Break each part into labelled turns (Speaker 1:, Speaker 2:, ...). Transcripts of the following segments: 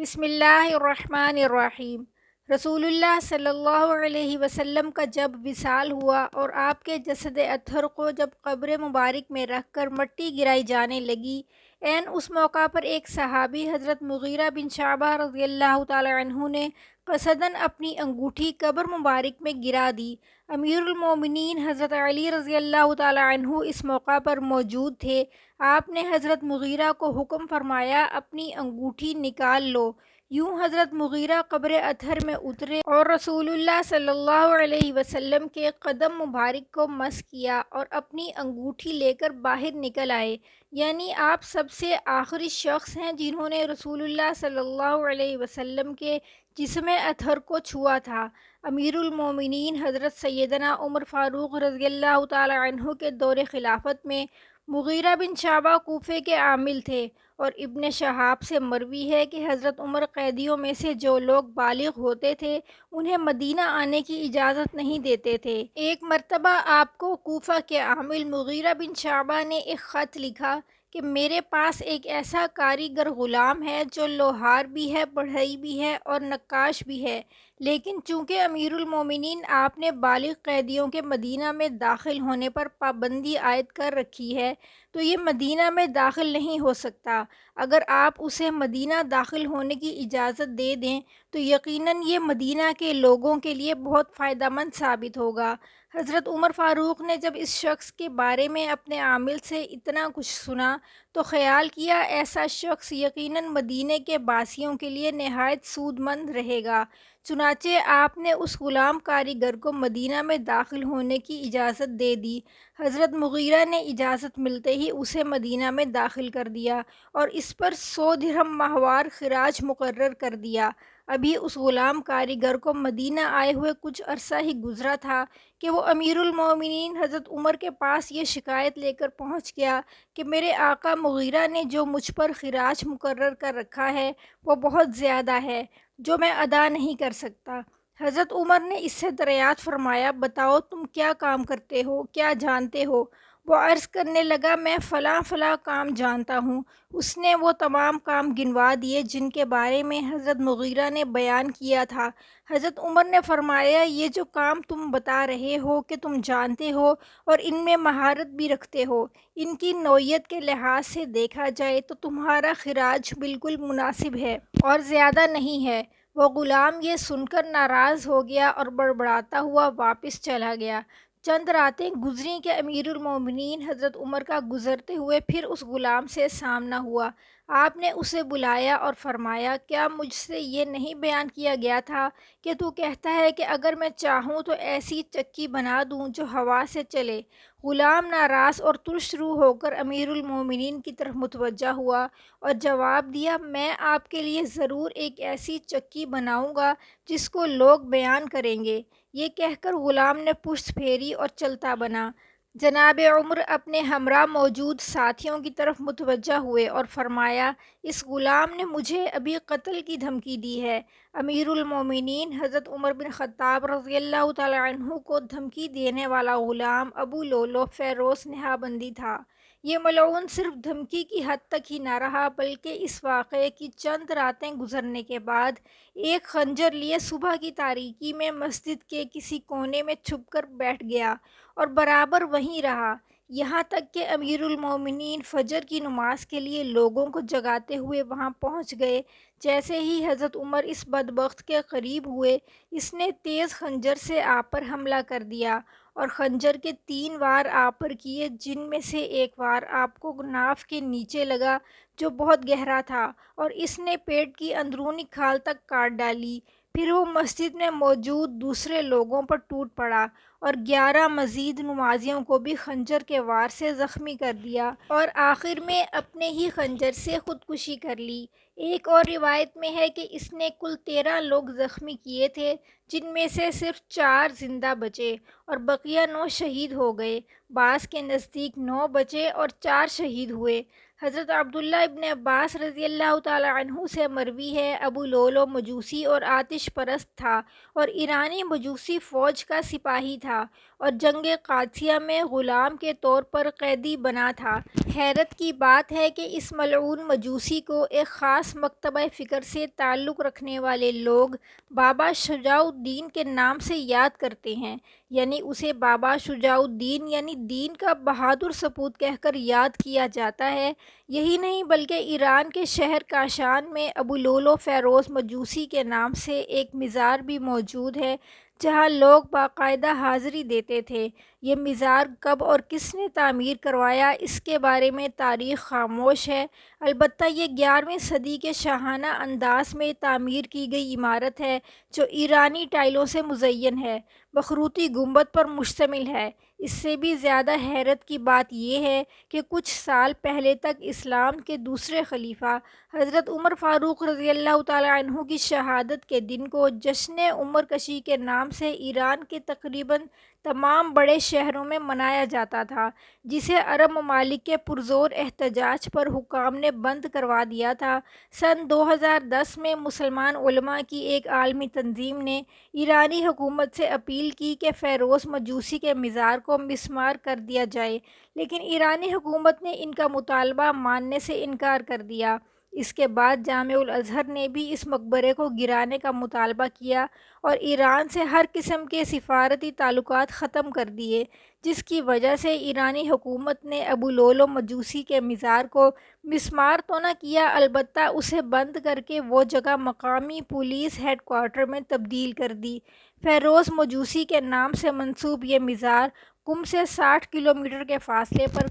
Speaker 1: بسم اللہ الرحمن الرحیم۔ رسول اللہ صلی اللہ علیہ وسلم کا جب وصال ہوا اور آپ کے جسد اطہر کو جب قبر مبارک میں رکھ کر مٹی گرائی جانے لگی، عین اس موقع پر ایک صحابی حضرت مغیرہ بن شعبہ رضی اللہ تعالی عنہ نے قصداً اپنی انگوٹھی قبر مبارک میں گرا دی۔ امیر المومنین حضرت علی رضی اللہ تعالی عنہ اس موقع پر موجود تھے۔ آپ نے حضرت مغیرہ کو حکم فرمایا، اپنی انگوٹھی نکال لو۔ یوں حضرت مغیرہ قبر اطہر میں اترے اور رسول اللہ صلی اللہ علیہ وسلم کے قدم مبارک کو مس کیا اور اپنی انگوٹھی لے کر باہر نکل آئے، یعنی آپ سب سے آخری شخص ہیں جنہوں نے رسول اللہ صلی اللہ علیہ وسلم کے جسم اطہر کو چھوا تھا۔ امیر المومنین حضرت سیدنا عمر فاروق رضی اللہ تعالی عنہ کے دور خلافت میں مغیرہ بن شعبہ کوفے کے عامل تھے، اور ابن شہاب سے مروی ہے کہ حضرت عمر قیدیوں میں سے جو لوگ بالغ ہوتے تھے انہیں مدینہ آنے کی اجازت نہیں دیتے تھے۔ ایک مرتبہ آپ کو کوفہ کے عامل مغیرہ بن شعبہ نے ایک خط لکھا کہ میرے پاس ایک ایسا کاریگر غلام ہے جو لوہار بھی ہے، بڑھئی بھی ہے اور نقاش بھی ہے، لیکن چونکہ امیر المومنین آپ نے بالغ قیدیوں کے مدینہ میں داخل ہونے پر پابندی عائد کر رکھی ہے تو یہ مدینہ میں داخل نہیں ہو سکتا۔ اگر آپ اسے مدینہ داخل ہونے کی اجازت دے دیں تو یقیناً یہ مدینہ کے لوگوں کے لیے بہت فائدہ مند ثابت ہوگا۔ حضرت عمر فاروق نے جب اس شخص کے بارے میں اپنے عامل سے اتنا کچھ سنا تو خیال کیا ایسا شخص یقیناً مدینہ کے باسیوں کے لیے نہایت سود مند رہے گا۔ چنانچہ آپ نے اس غلام کاریگر کو مدینہ میں داخل ہونے کی اجازت دے دی۔ حضرت مغیرہ نے اجازت ملتے ہی اسے مدینہ میں داخل کر دیا اور اس پر 100 درہم ماہوار خراج مقرر کر دیا۔ ابھی اس غلام کاریگر کو مدینہ آئے ہوئے کچھ عرصہ ہی گزرا تھا کہ وہ امیر المومنین حضرت عمر کے پاس یہ شکایت لے کر پہنچ گیا کہ میرے آقا مغیرہ نے جو مجھ پر خراج مقرر کر رکھا ہے وہ بہت زیادہ ہے، جو میں ادا نہیں کر سکتا۔ حضرت عمر نے اس سے دریافت فرمایا، بتاؤ تم کیا کام کرتے ہو، کیا جانتے ہو؟ وہ عرض کرنے لگا، میں فلاں فلاں کام جانتا ہوں۔ اس نے وہ تمام کام گنوا دیے جن کے بارے میں حضرت مغیرہ نے بیان کیا تھا۔ حضرت عمر نے فرمایا، یہ جو کام تم بتا رہے ہو کہ تم جانتے ہو اور ان میں مہارت بھی رکھتے ہو، ان کی نوعیت کے لحاظ سے دیکھا جائے تو تمہارا خراج بالکل مناسب ہے اور زیادہ نہیں ہے۔ وہ غلام یہ سن کر ناراض ہو گیا اور بڑبڑاتا ہوا واپس چلا گیا۔ چند راتیں گزریں کہ امیر المومنین حضرت عمر کا گزرتے ہوئے پھر اس غلام سے سامنا ہوا۔ آپ نے اسے بلایا اور فرمایا، کیا مجھ سے یہ نہیں بیان کیا گیا تھا کہ تو کہتا ہے کہ اگر میں چاہوں تو ایسی چکی بنا دوں جو ہوا سے چلے؟ غلام ناراض اور ترش روح ہو کر امیر المومنین کی طرف متوجہ ہوا اور جواب دیا، میں آپ کے لیے ضرور ایک ایسی چکی بناؤں گا جس کو لوگ بیان کریں گے۔ یہ کہہ کر غلام نے پشت پھیری اور چلتا بنا۔ جناب عمر اپنے ہمراہ موجود ساتھیوں کی طرف متوجہ ہوئے اور فرمایا، اس غلام نے مجھے ابھی قتل کی دھمکی دی ہے۔ امیر المومنین حضرت عمر بن خطاب رضی اللہ تعالی عنہ کو دھمکی دینے والا غلام ابو لولو فیروز نہابندی تھا۔ یہ ملعون صرف دھمکی کی حد تک ہی نہ رہا بلکہ اس واقعے کی چند راتیں گزرنے کے بعد ایک خنجر لیے صبح کی تاریکی میں مسجد کے کسی کونے میں چھپ کر بیٹھ گیا اور برابر وہیں رہا، یہاں تک کہ امیر المومنین فجر کی نماز کے لیے لوگوں کو جگاتے ہوئے وہاں پہنچ گئے۔ جیسے ہی حضرت عمر اس بدبخت کے قریب ہوئے، اس نے تیز خنجر سے آپ پر حملہ کر دیا اور خنجر کے 3 وار آپ پر کیے، جن میں سے ایک وار آپ کو ناف کے نیچے لگا جو بہت گہرا تھا اور اس نے پیٹ کی اندرونی کھال تک کاٹ ڈالی۔ پھر وہ مسجد میں موجود دوسرے لوگوں پر ٹوٹ پڑا اور 11 مزید نمازیوں کو بھی خنجر کے وار سے زخمی کر دیا اور آخر میں اپنے ہی خنجر سے خودکشی کر لی۔ ایک اور روایت میں ہے کہ اس نے کل 13 لوگ زخمی کیے تھے، جن میں سے صرف 4 زندہ بچے اور بقیہ 9 شہید ہو گئے۔ بعض کے نزدیک 9 بچے اور 4 شہید ہوئے۔ حضرت عبداللہ ابن عباس رضی اللہ تعالی عنہ سے مروی ہے، ابو لولو مجوسی اور آتش پرست تھا اور ایرانی مجوسی فوج کا سپاہی تھا اور جنگ قادسیہ میں غلام کے طور پر قیدی بنا تھا۔ حیرت کی بات ہے کہ اس ملعون مجوسی کو ایک خاص مکتبہ فکر سے تعلق رکھنے والے لوگ بابا شجاع الدین کے نام سے یاد کرتے ہیں، یعنی اسے بابا شجاع الدین یعنی دین کا بہادر سپوت کہہ کر یاد کیا جاتا ہے۔ یہی نہیں بلکہ ایران کے شہر کاشان میں ابو لولو فیروز مجوسی کے نام سے ایک مزار بھی موجود ہے جہاں لوگ باقاعدہ حاضری دیتے تھے۔ یہ مزار کب اور کس نے تعمیر کروایا اس کے بارے میں تاریخ خاموش ہے، البتہ یہ 11ویں صدی کے شاہانہ انداز میں تعمیر کی گئی عمارت ہے جو ایرانی ٹائلوں سے مزین ہے، مخروطی گنبد پر مشتمل ہے۔ اس سے بھی زیادہ حیرت کی بات یہ ہے کہ کچھ سال پہلے تک اسلام کے دوسرے خلیفہ حضرت عمر فاروق رضی اللہ تعالی عنہ کی شہادت کے دن کو جشن عمر کشی کے نام سے ایران کے تقریباً تمام بڑے شہروں میں منایا جاتا تھا، جسے عرب ممالک کے پرزور احتجاج پر حکام نے بند کروا دیا تھا۔ سن 2010 میں مسلمان علماء کی ایک عالمی تنظیم نے ایرانی حکومت سے اپیل کی کہ فیروز مجوسی کے مزار کو مسمار کر دیا جائے، لیکن ایرانی حکومت نے ان کا مطالبہ ماننے سے انکار کر دیا۔ اس کے بعد جامع الازہر نے بھی اس مقبرے کو گرانے کا مطالبہ کیا اور ایران سے ہر قسم کے سفارتی تعلقات ختم کر دیے، جس کی وجہ سے ایرانی حکومت نے ابو لولو مجوسی کے مزار کو مسمار تو نہ کیا، البتہ اسے بند کر کے وہ جگہ مقامی پولیس ہیڈ کوارٹر میں تبدیل کر دی۔ فیروز مجوسی کے نام سے منسوب یہ مزار قم سے 60 کلومیٹر کے فاصلے پر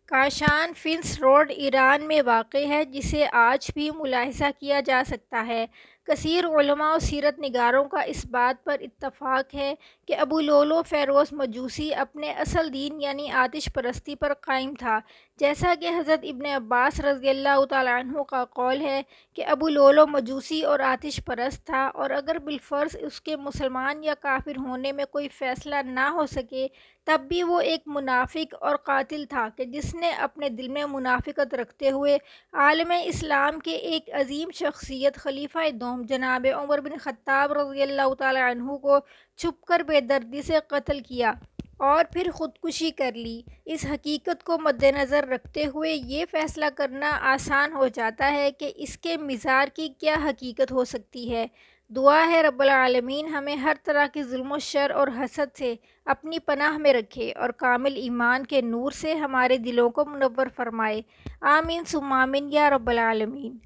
Speaker 1: کاشان فنس روڈ ایران میں واقع ہے، جسے آج بھی ملاحظہ کیا جا سکتا ہے۔ کثیر علماء و سیرت نگاروں کا اس بات پر اتفاق ہے کہ ابو لولو فیروز مجوسی اپنے اصل دین یعنی آتش پرستی پر قائم تھا، جیسا کہ حضرت ابن عباس رضی اللہ تعالی عنہ کا قول ہے کہ ابو لولو مجوسی اور آتش پرست تھا، اور اگر بالفرض اس کے مسلمان یا کافر ہونے میں کوئی فیصلہ نہ ہو سکے تب بھی وہ ایک منافق اور قاتل تھا کہ جس نے اپنے دل میں منافقت رکھتے ہوئے عالم اسلام کے ایک عظیم شخصیت خلیفہ دوم جناب عمر بن خطاب رضی اللہ تعالی عنہ کو چھپ کر بے دردی سے قتل کیا اور پھر خودکشی کر لی۔ اس حقیقت کو مد نظر رکھتے ہوئے یہ فیصلہ کرنا آسان ہو جاتا ہے کہ اس کے مزار کی کیا حقیقت ہو سکتی ہے۔ دعا ہے رب العالمین ہمیں ہر طرح کی ظلم و شر اور حسد سے اپنی پناہ میں رکھے اور کامل ایمان کے نور سے ہمارے دلوں کو منور فرمائے۔ آمین ثم آمین یا رب العالمین۔